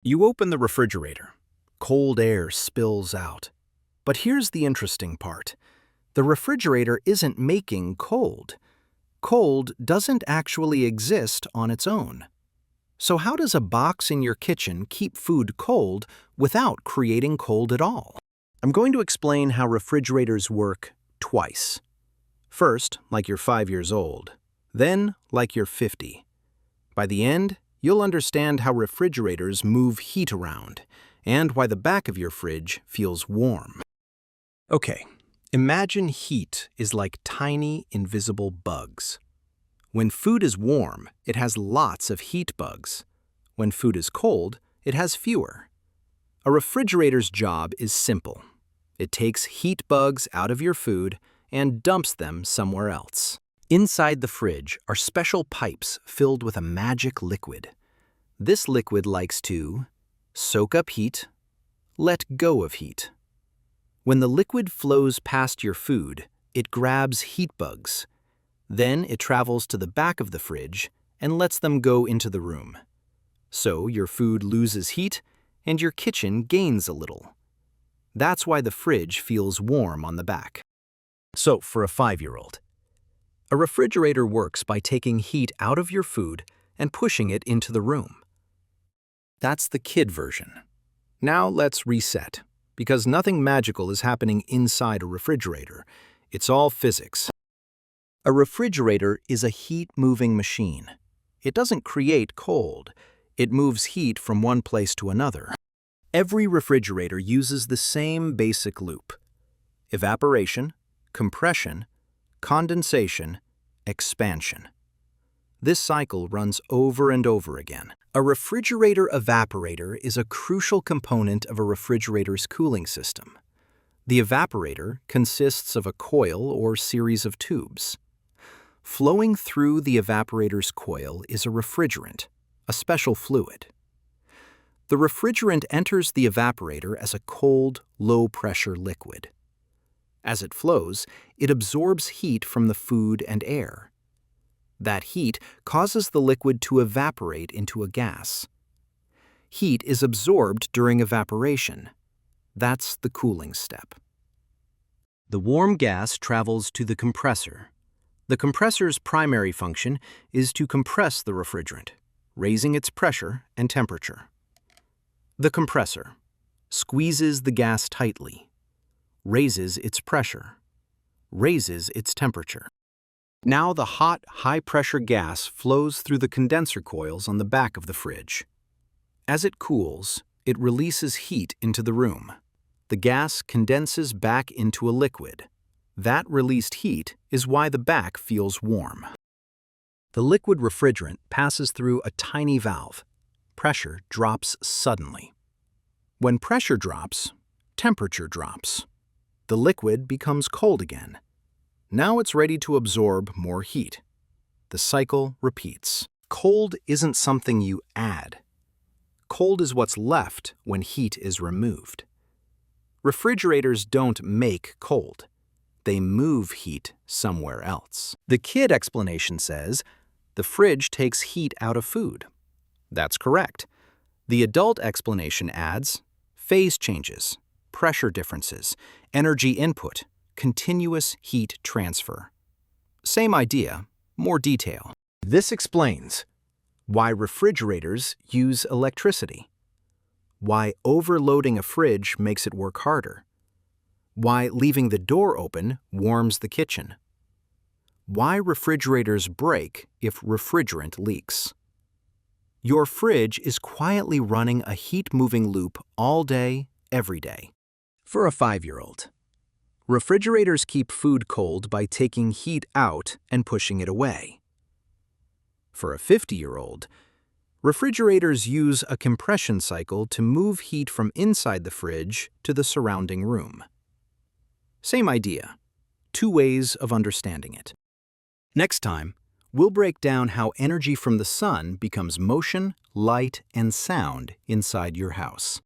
You open the refrigerator. Cold air spills out. But here's the interesting part. The refrigerator isn't making cold. Cold doesn't actually exist on its own. So how does a box in your kitchen keep food cold without creating cold at all? I'm going to explain how refrigerators work twice. First, like you're 5 years old. Then, like you're 50. By the end, you'll understand how refrigerators move heat around and why the back of your fridge feels warm. Okay, imagine heat is like tiny, invisible bugs. When food is warm, it has lots of heat bugs. When food is cold, it has fewer. A refrigerator's job is simple. It takes heat bugs out of your food and dumps them somewhere else. Inside the fridge are special pipes filled with a magic liquid. This liquid likes to soak up heat, let go of heat. When the liquid flows past your food, it grabs heat bugs. Then it travels to the back of the fridge and lets them go into the room. So your food loses heat and your kitchen gains a little. That's why the fridge feels warm on the back. So for a 5-year-old, a refrigerator works by taking heat out of your food and pushing it into the room. That's the kid version. Now let's reset, because nothing magical is happening inside a refrigerator. It's all physics. A refrigerator is a heat-moving machine. It doesn't create cold. It moves heat from one place to another. Every refrigerator uses the same basic loop: evaporation, compression, condensation, expansion. This cycle runs over and over again. A refrigerator evaporator is a crucial component of a refrigerator's cooling system. The evaporator consists of a coil or series of tubes. Flowing through the evaporator's coil is a refrigerant, a special fluid. The refrigerant enters the evaporator as a cold, low-pressure liquid. As it flows, it absorbs heat from the food and air. That heat causes the liquid to evaporate into a gas. Heat is absorbed during evaporation. That's the cooling step. The warm gas travels to the compressor. The compressor's primary function is to compress the refrigerant, raising its pressure and temperature. The compressor squeezes the gas tightly, raises its pressure, raises its temperature. Now the hot, high-pressure gas flows through the condenser coils on the back of the fridge. As it cools, it releases heat into the room. The gas condenses back into a liquid. That released heat is why the back feels warm. The liquid refrigerant passes through a tiny valve. Pressure drops suddenly. When pressure drops, temperature drops. The liquid becomes cold again. Now it's ready to absorb more heat. The cycle repeats. Cold isn't something you add. Cold is what's left when heat is removed. Refrigerators don't make cold. They move heat somewhere else. The kid explanation says, the fridge takes heat out of food. That's correct. The adult explanation adds, phase changes, pressure differences, energy input, continuous heat transfer. Same idea, more detail. This explains why refrigerators use electricity, why overloading a fridge makes it work harder, why leaving the door open warms the kitchen, why refrigerators break if refrigerant leaks. Your fridge is quietly running a heat-moving loop all day, every day. For a 5-year-old, refrigerators keep food cold by taking heat out and pushing it away. For a 50-year-old, refrigerators use a compression cycle to move heat from inside the fridge to the surrounding room. Same idea, 2 ways of understanding it. Next time, we'll break down how energy from the sun becomes motion, light, and sound inside your house.